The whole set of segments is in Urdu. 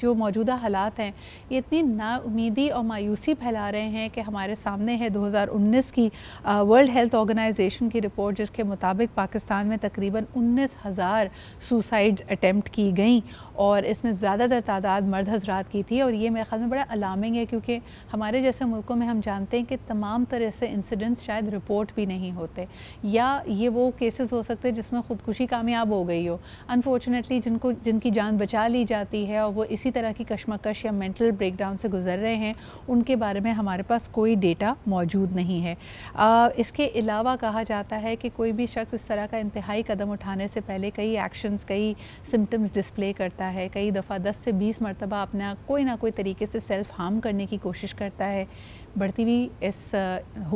جو موجودہ حالات ہیں یہ اتنی نا امیدی اور مایوسی پھیلا رہے ہیں کہ ہمارے سامنے ہے 2019 کی ورلڈ ہیلتھ آرگنائزیشن کی رپورٹ، جس کے مطابق پاکستان میں تقریباً 19,000 سوسائڈ اٹیمپٹ کی گئیں اور اس میں زیادہ تر تعداد مرد حضرات کی تھی. اور یہ میرے خیال میں بڑا الارمنگ ہے، کیونکہ ہمارے جیسے ملکوں میں ہم جانتے ہیں کہ تمام طرح سے انسیڈنٹس شاید رپورٹ بھی نہیں ہوتے، یا یہ وہ کیسز ہو سکتے ہیں جس میں خودکشی کامیاب ہو گئی ہو. انفارچونیٹلی جن کی جان بچا لی جاتی ہے اور وہ اسی طرح کی کشمکش یا مینٹل بریک ڈاؤن سے گزر رہے ہیں، ان کے بارے میں ہمارے پاس کوئی ڈیٹا موجود نہیں ہے. اس کے علاوہ کہا جاتا ہے کہ کوئی بھی شخص اس طرح کا انتہائی قدم اٹھانے سے پہلے کئی ایکشنز، کئی سمٹمز ڈسپلے کرتا ہے، کئی دفعہ 10 سے 20 مرتبہ اپنا کوئی نہ کوئی طریقے سے سیلف ہارم کرنے کی کوشش کرتا ہے. بڑھتی ہوئی اس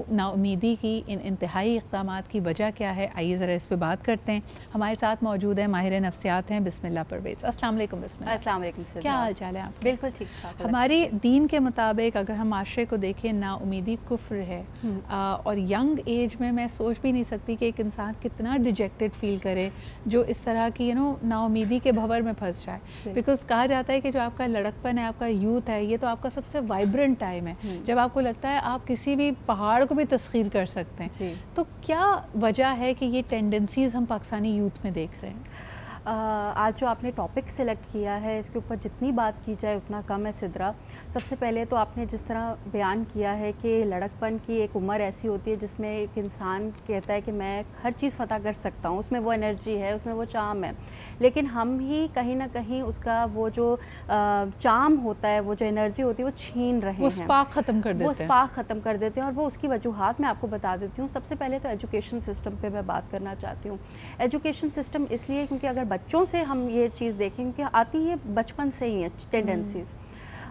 نا امیدی کی ان انتہائی اقدامات کی وجہ کیا ہے؟ آئیے ذرا اس پہ بات کرتے ہیں. ہمارے ساتھ موجود ہیں ماہر نفسیات ہیں بسم اللہ پرویز. السلام علیکم. بسم اللہ. السلام علیکم. کیا حال چال ہے آپ؟ بالکل ٹھیک ٹھاک. ہماری دین کے مطابق اگر ہم معاشرے کو دیکھیں، نا امیدی کفر ہے، اور ینگ ایج میں سوچ بھی نہیں سکتی کہ ایک انسان کتنا ڈیجیکٹڈ فیل کرے جو اس طرح کی نا امیدی کے بھنور میں پھنس جائے. بیکاز کہا جاتا ہے کہ جو آپ کا لڑکپن ہے، آپ کا یوتھ ہے، یہ تو آپ کا سب سے وائبرنٹ ٹائم ہے، جب آپ کو لگتا ہے آپ کسی بھی پہاڑ کو بھی تسخیر کر سکتے ہیں. تو کیا وجہ ہے کہ یہ ٹینڈنسیز ہم پاکستانی یوتھ میں دیکھ رہے ہیں؟ آج جو آپ نے ٹاپک سلیکٹ کیا ہے، اس کے اوپر جتنی بات کی جائے اتنا کم ہے سدرا. سب سے پہلے تو آپ نے جس طرح بیان کیا ہے کہ لڑکپن کی ایک عمر ایسی ہوتی ہے جس میں ایک انسان کہتا ہے کہ میں ہر چیز فتح کر سکتا ہوں، اس میں وہ انرجی ہے، اس میں وہ چارم ہے. لیکن ہم ہی کہیں نہ کہیں اس کا وہ جو چارم ہوتا ہے، وہ جو انرجی ہوتی ہے، وہ چھین رہے ہیں، وہ سپارک ختم کر دیتے ہیں. وہ سپارک ختم کر دیتے ہیں. اور وہ اس کی وجوہات میں آپ کو بتا دیتی ہوں. سب سے پہلے تو ایجوکیشن سسٹم پہ میں بات کرنا چاہتی ہوں. ایجوکیشن سسٹم اس لیے کیونکہ اگر بچوں سے ہم یہ چیز دیکھیں کہ آتی ہے بچپن سے ہی ہے ٹینڈنسیز.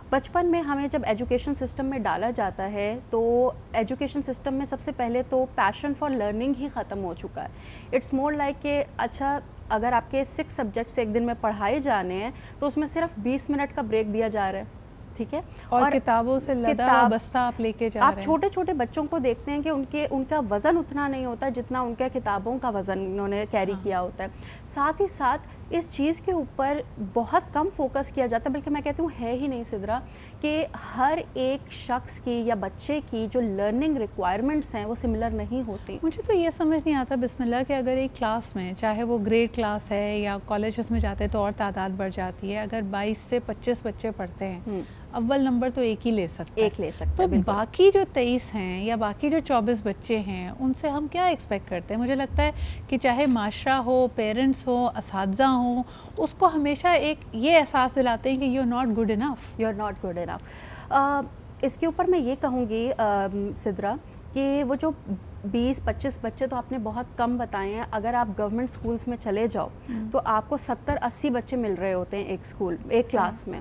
بچپن میں ہمیں جب ایجوکیشن سسٹم میں ڈالا جاتا ہے تو ایجوکیشن سسٹم میں سب سے پہلے تو پیشن فار لرننگ ہی ختم ہو چکا ہے. اٹس مور لائک کہ اچھا اگر آپ کے 6 سبجیکٹس ایک دن میں پڑھائے جانے ہیں تو اس میں صرف 20 منٹ کا بریک دیا جا رہا ہے. ٹھیک ہے. اور کتابوں سے لدا بستہ آپ لے کے جا رہے ہیں. آپ چھوٹے چھوٹے بچوں کو دیکھتے ہیں کہ ان کا وزن اتنا نہیں ہوتا جتنا ان کے کتابوں کا وزن انہوں نے کیری کیا ہوتا ہے. ساتھ ہی ساتھ اس چیز کے اوپر بہت کم فوکس کیا جاتا ہے، بلکہ میں کہتی ہوں ہے ہی نہیں سدرا، کہ ہر ایک شخص کی یا بچے کی جو لرننگ ریکوائرمنٹس ہیں وہ سملر نہیں ہوتی. مجھے تو یہ سمجھ نہیں آتا بسم اللہ کہ اگر ایک کلاس میں، چاہے وہ گریڈ کلاس ہے یا کالجز میں جاتے تو اور تعداد بڑھ جاتی ہے، اگر 22 سے 25 بچے پڑھتے ہیں، اول نمبر تو ایک ہی لے سکتا ہے. تو باقی جو 23 ہیں یا باقی جو 24 بچے ہیں ان سے ہم کیا ایکسپیکٹ کرتے ہیں؟ مجھے لگتا ہے کہ چاہے معاشرہ ہو، پیرنٹس ہو، اساتذہ ہوں، اس کو ہمیشہ ایک یہ احساس دلاتے ہیں کہ you are not good enough. You are not good enough. اس کے اوپر میں یہ کہوں گی سدرا کہ وہ جو 20-25 بچے تو آپ نے بہت کم بتائے ہیں. اگر آپ گورنمنٹ سکولز میں چلے جاؤ تو آپ کو 70-80 بچے مل رہے ہوتے ہیں ایک کلاس میں.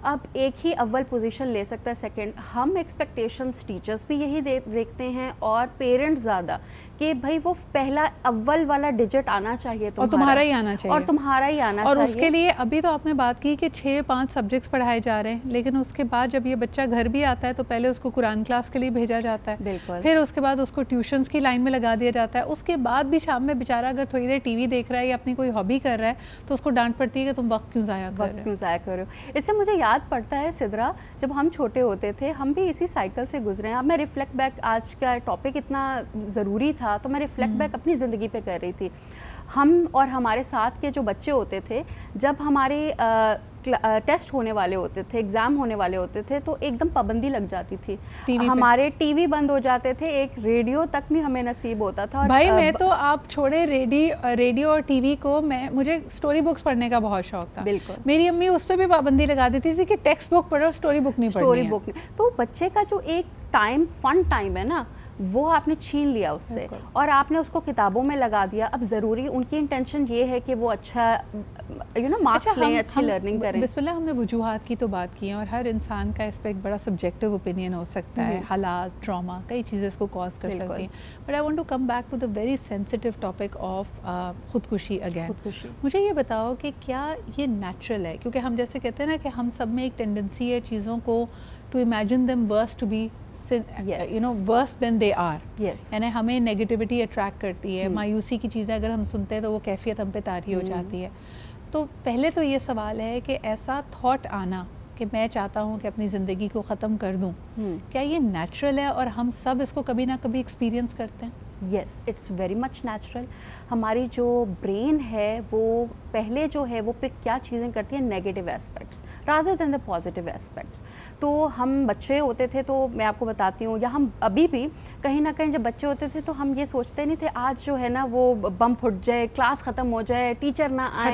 اب ایک ہی اول پوزیشن لے سکتا ہے سیکنڈ. ہم ایکسپیکٹیشنز ٹیچرز بھی یہی دیکھتے ہیں اور پیرنٹس زیادہ کہ بھائی وہ پہلا اول والا ڈیجٹ آنا چاہیے اور تمہارا ہی آنا چاہیے اور تمہارا ہی آنا اور چاہیے. اس کے لیے ابھی تو آپ نے بات کی کہ 6-5 سبجیکٹس پڑھائے جا رہے ہیں، لیکن اس کے بعد جب یہ بچہ گھر بھی آتا ہے تو پہلے اس کو قرآن کلاس کے لیے بھیجا جاتا ہے. بالکل. پھر اس کے بعد اس کو ٹیوشنز کی لائن میں لگا دیا جاتا ہے. اس کے بعد بھی شام میں بیچارہ اگر تھوڑی دیر ٹی وی دیکھ رہا ہے یا اپنی کوئی ہابی کر رہا ہے تو اس کو ڈانٹ پڑتی ہے کہ تم وقت کیوں ضائع کر رہے ہو. اس سے مجھے یاد پڑتا ہے سدرا، جب ہم چھوٹے ہوتے تھے ہم بھی اسی سائیکل سے گزرے ہیں. اب میں ریفلیکٹ بیک، آج کا ٹاپک اتنا ضروری تھا تو میں ریفلیکٹ بیک اپنی زندگی پہ کر رہی تھی. ہم اور ہمارے ساتھ کے جو بچے ہوتے تھے، جب ہمارے ٹیسٹ ہونے والے ہوتے تھے، ایگزام ہونے والے ہوتے تھے تو ایک دم پابندی لگ جاتی تھی. ہمارے ٹی وی بند ہو جاتے تھے، ایک ریڈیو تک نہیں ہمیں نصیب ہوتا تھا. بھائی میں تو آپ چھوڑے ریڈیو اور ٹی وی کو، مجھے اسٹوری بکس پڑھنے کا بہت شوق تھا. بالکل. میری امی اس پہ بھی پابندی لگا دیتی تھی کہ ٹیکسٹ بک پڑھو، اسٹوری بک نہیں پڑھنی. اسٹوری بک نہیں. تو بچے کا جو ایک ٹائم، فن ٹائم ہے نا، وہ آپ نے چھین لیا اس سے اور آپ نے اس کو کتابوں میں لگا دیا. اب ضروری ان کی انٹینشن یہ ہے کہ وہ اچھا مارکس لیں، اچھی لرننگ کریں. بسم اللہ، ہم نے وجوہات کی تو بات کی ہے اور ہر انسان کا اس پہ ایک بڑا سبجیکٹیو اوپینین ہو سکتا ہے. حالات، ٹراما، کئی چیزیں اس کو کاز کر سکتی ہیں. But I want to come back to the very sensitive topic of خودکشی اگین. مجھے یہ بتاؤ کہ کیا یہ نیچرل ہے؟ کیونکہ ہم جیسے کہتے ہیں نا کہ ہم سب میں ایک ٹینڈنسی ہے چیزوں کو to imagine them worse to be worse than they are. یعنی ہمیں نیگیٹیوٹی اٹریکٹ کرتی ہے. مایوسی کی چیزیں اگر ہم سنتے ہیں تو وہ کیفیت ہم پہ طاری ہو جاتی ہے. تو پہلے تو یہ سوال ہے کہ ایسا تھاٹ آنا کہ میں چاہتا ہوں کہ اپنی زندگی کو ختم کر دوں، کیا یہ نیچرل ہے اور ہم سب اس کو کبھی نہ کبھی ایکسپیرینس کرتے ہیں؟ یس، اٹس ویری مچ نیچرل. ہماری جو برین ہے وہ پہلے جو ہے وہ پک کیا چیزیں کرتی ہیں، negative aspects rather than the positive aspects. تو ہم بچے ہوتے تھے تو میں آپ کو بتاتی ہوں، یا ہم ابھی بھی کہیں نہ کہیں جب بچے ہوتے تھے تو ہم یہ سوچتے نہیں تھے آج جو ہے نا وہ بم پھٹ جائے، کلاس ختم ہو جائے، ٹیچر نہ آئے،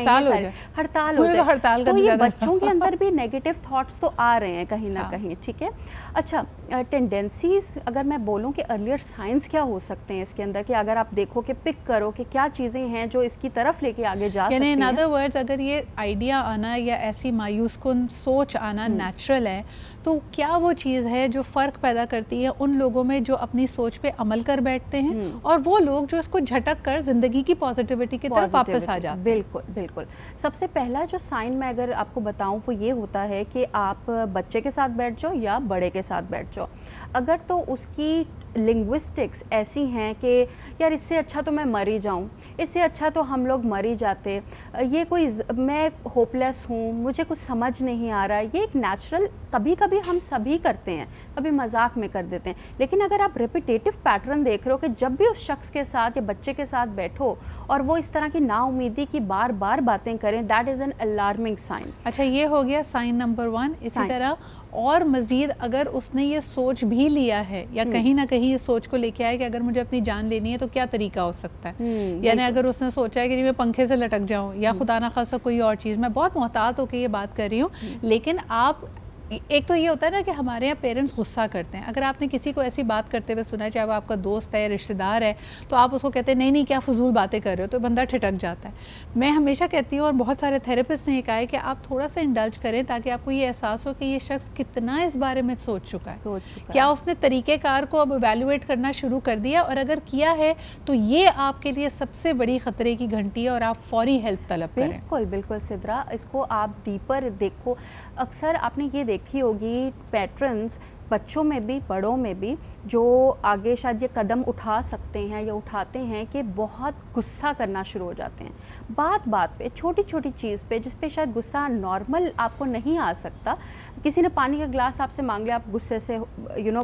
ہڑتال ہو جائے. تو یہ بچوں کے اندر بھی نیگیٹو تھاٹس تو آ رہے ہیں کہیں نہ کہیں. ٹھیک ہے، اچھا ٹینڈنسیز اگر میں بولوں کہ ارلیئر سائنس کیا ہو سکتے ہیں اس کے اندر، کہ اگر آپ دیکھو کہ پک کرو کہ کیا چیزیں ہیں جو اس کی طرف لے کے آگے جا سکتی ہیں. ان ادر ورڈز اگر یہ آئیڈیا آنا یا ایسی مایوس کن سوچ آنا نیچرل ہے، تو کیا وہ چیز ہے جو فرق پیدا کرتی ہے ان لوگوں میں جو اپنی سوچ پہ عمل کر بیٹھتے ہیں اور وہ لوگ جو اس کو جھٹک کر زندگی کی پازیٹیوٹی کی طرف واپس آ جاتے ہیں؟ بالکل بالکل. سب سے پہلا جو سائن میں اگر آپ کو بتاؤں وہ یہ ہوتا ہے کہ آپ بچے کے ساتھ بیٹھ جاؤ یا بڑے کے ساتھ بیٹھ جاؤ، اگر تو اس کی لنگوسٹکس ایسی ہیں کہ یار اس سے اچھا تو میں مر ہی جاؤں، اس سے اچھا تو ہم لوگ مر ہی جاتے، یہ کوئی میں ہوپ لیس ہوں، مجھے کچھ سمجھ نہیں آ رہا ہے، یہ ایک نیچرل کبھی کبھی ہم سبھی کرتے ہیں، کبھی مذاق میں کر دیتے ہیں. لیکن اگر آپ ریپیٹیٹو پیٹرن دیکھ رہے ہو کہ جب بھی اس شخص کے ساتھ یا بچے کے ساتھ بیٹھو اور وہ اس طرح کی نا امیدی کی بار بار باتیں کریں، that is an alarming sign. اچھا، یہ ہو گیا سائن نمبر 1. اسی طرح اور مزید اگر اس نے یہ سوچ بھی لیا ہے یا کہیں نہ کہیں اس سوچ کو لے کے آئے کہ اگر مجھے اپنی جان لینی ہے تو کیا طریقہ ہو سکتا ہے، یعنی اگر اس نے سوچا ہے کہ میں پنکھے سے لٹک جاؤں یا خدا نہ خواستہ کوئی اور چیز، میں بہت محتاط ہو کے یہ بات کر رہی ہوں، لیکن آپ ایک تو یہ ہوتا ہے نا کہ ہمارے یہاں پیرنٹس غصہ کرتے ہیں. اگر آپ نے کسی کو ایسی بات کرتے ہوئے سنا ہے، چاہے وہ آپ کا دوست ہے، رشتہ دار ہے، تو آپ اس کو کہتے ہیں نہیں نہیں کیا فضول باتیں کر رہے ہو، تو بندہ ٹھٹک جاتا ہے. میں ہمیشہ کہتی ہوں اور بہت سارے تھراپسٹ نے یہ کہا ہے کہ آپ تھوڑا سا انڈلج کریں تاکہ آپ کو یہ احساس ہو کہ یہ شخص کتنا اس بارے میں سوچ چکا ہے، کیا اس نے طریقہ کار کو اب ایویلویٹ کرنا شروع کر دیا، اور اگر کیا ہے تو یہ آپ کے لیے سب سے بڑی خطرے کی گھنٹی ہے اور آپ فوری ہیلپ طلب کریں. بالکل بالکل سدرا، اس کو آپ ڈیپر دیکھو. اکثر آپ نے یہ دیکھی ہوگی پیٹرنز بچوں میں بھی بڑوں میں بھی جو آگے شاید یہ قدم اٹھا سکتے ہیں یا اٹھاتے ہیں کہ بہت غصہ کرنا شروع ہو جاتے ہیں بات بات پہ، چھوٹی چھوٹی چیز پہ جس پہ شاید غصہ نارمل آپ کو نہیں آ سکتا. کسی نے پانی کا گلاس آپ سے مانگ لیا، آپ غصے سے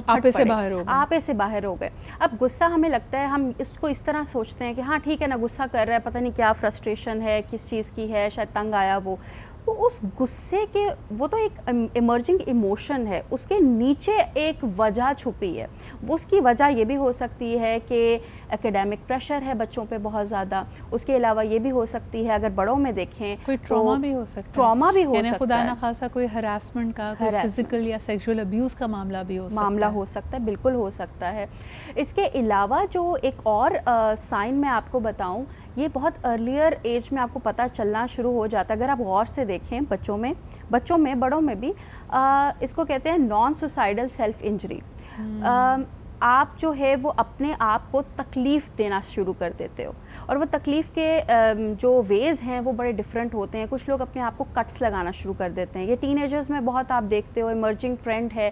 آپے سے باہر ہو گئے. اب غصہ ہمیں لگتا ہے ہم اس کو اس طرح سوچتے ہیں کہ ہاں ٹھیک ہے نا، غصہ کر رہا ہے، پتہ نہیں کیا فرسٹریشن ہے، کس چیز کی ہے، شاید تنگ آیا وہ اس غصے کے، وہ تو ایک ایمرجنگ ایموشن ہے، اس کے نیچے ایک وجہ چھپی ہے. وہ اس کی وجہ یہ بھی ہو سکتی ہے کہ ایکیڈیمک پریشر ہے بچوں پہ بہت زیادہ. اس کے علاوہ یہ بھی ہو سکتی ہے اگر بڑوں میں دیکھیں کوئی ٹراما بھی ہو سکتا ہے، ٹراما بھی ہو سکتا ہے، خدا نہ خاصا کوئی ہراسمنٹ کا، کوئی فزیکل یا سیکشول ابیوز کا معاملہ بھی ہو سکتا ہے. بالکل ہو سکتا ہے. اس کے علاوہ جو ایک اور سائن میں آپ کو بتاؤں، یہ بہت ارلیئر ایج میں آپ کو پتہ چلنا شروع ہو جاتا ہے. اگر آپ غور سے دیکھیں بچوں میں بڑوں میں بھی، اس کو کہتے ہیں نان سوسائڈل سیلف انجری. آپ جو ہے وہ اپنے آپ کو تکلیف دینا شروع کر دیتے ہو، اور وہ تکلیف کے جو ویز ہیں وہ بڑے ڈفرینٹ ہوتے ہیں. کچھ لوگ اپنے آپ کو کٹس لگانا شروع کر دیتے ہیں. یہ ٹین ایجرز میں بہت آپ دیکھتے ہو ایمرجنگ ٹرینڈ ہے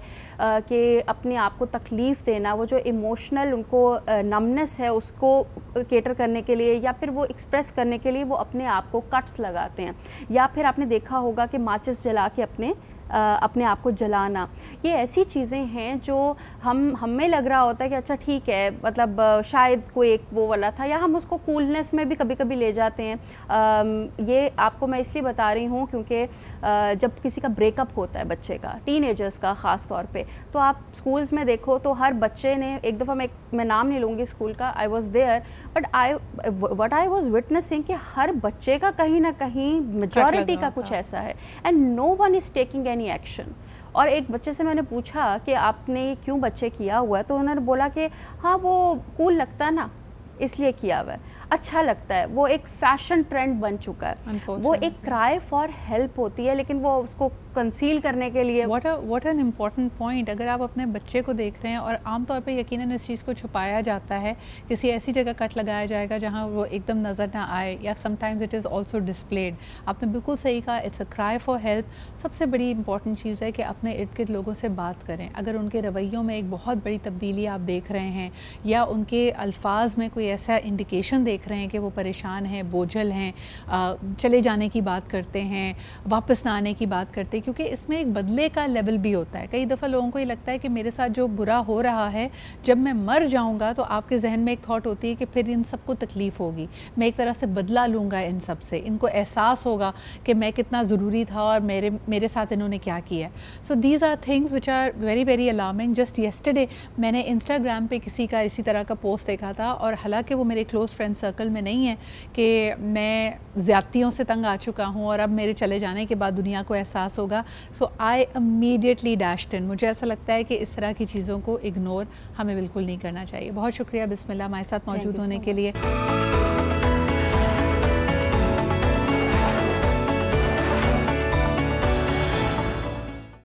کہ اپنے آپ کو تکلیف دینا، وہ جو ایموشنل ان کو نمنس ہے اس کو کیٹر کرنے کے لیے یا پھر وہ ایکسپریس کرنے کے لیے وہ اپنے آپ کو کٹس لگاتے ہیں. یا پھر آپ نے دیکھا ہوگا کہ ماچس جلا کے اپنے آپ کو جلانا. یہ ایسی چیزیں ہیں جو ہمیں لگ رہا ہوتا ہے کہ اچھا ٹھیک ہے، مطلب شاید کوئی ایک وہ والا تھا، یا ہم اس کو کولنس میں بھی کبھی کبھی لے جاتے ہیں. یہ آپ کو میں اس لیے بتا رہی ہوں کیونکہ جب کسی کا بریک اپ ہوتا ہے بچے کا، ٹین ایجرز کا خاص طور پہ، تو آپ اسکولز میں دیکھو تو ہر بچے نے ایک دفعہ، میں نام نہیں لوں گی اسکول کا، I was there, but what I was witnessing کہ ہر بچے کا کہیں نہ کہیں میجورٹی کا کچھ ایسا ہے، and no one is taking any action. اور ایک بچے سے میں نے پوچھا کہ آپ نے کیوں بچے کیا ہوا ہے، تو انہوں نے بولا کہ ہاں وہ کول لگتا ہے نا اس لیے کیا ہوا ہے، اچھا لگتا ہے، وہ ایک فیشن ٹرینڈ بن چکا ہے. وہ ایک کرائے فار ہیلپ ہوتی ہے لیکن وہ اس کو کنسیل کرنے کے لیے. What an important point. اگر آپ اپنے بچے کو دیکھ رہے ہیں، اور عام طور پہ یقیناً اس چیز کو چھپایا جاتا ہے، کسی ایسی جگہ کٹ لگایا جائے گا جہاں وہ ایک دم نظر نہ آئے، یا some times it is also displayed. آپ نے بالکل صحیح کہا، اٹس اے کرائے فار ہیلپ. سب سے بڑی امپورٹنٹ چیز ہے کہ اپنے ارد گرد لوگوں سے بات کریں. اگر ان کے رویوں میں ایک بہت بڑی تبدیلی آپ دیکھ رہے ہیں، یا ان کے الفاظ میں کوئی ایسا انڈیکیشن دیکھ دیکھ رہے ہیں کہ وہ پریشان ہیں, بوجھل ہیں, چلے جانے کی بات کرتے ہیں, واپس نہ آنے کی بات کرتے ہیں, کیونکہ اس میں ایک بدلے کا لیول بھی ہوتا ہے. کئی دفعہ لوگوں کو یہ لگتا ہے کہ میرے ساتھ جو برا ہو رہا ہے جب میں مر جاؤں گا تو آپ کے ذہن میں ایک تھاٹ ہوتی ہے کہ پھر ان سب کو تکلیف ہوگی, میں ایک طرح سے بدلہ لوں گا ان سب سے, ان کو احساس ہوگا کہ میں کتنا ضروری تھا اور میرے ساتھ انہوں نے کیا کیا ہے. So these are things which are very very alarming. Just yesterday میں نے انسٹاگرام پہ کسی کا اسی طرح کا پوسٹ دیکھا تھا, اور حالانکہ وہ میرے کلوز فرینڈ سرکل میں نہیں ہے کہ میں زیادتیوں سے تنگ آ چکا ہوں اور اب میرے چلے جانے کے بعد دنیا کو احساس ہوگا. سو آئی امیڈیٹلی ڈیشڈ ان. مجھے ایسا لگتا ہے کہ اس طرح کی چیزوں کو اگنور ہمیں بالکل نہیں کرنا چاہیے. بہت شکریہ بسم اللہ ہمارے ساتھ موجود ہونے کے لیے.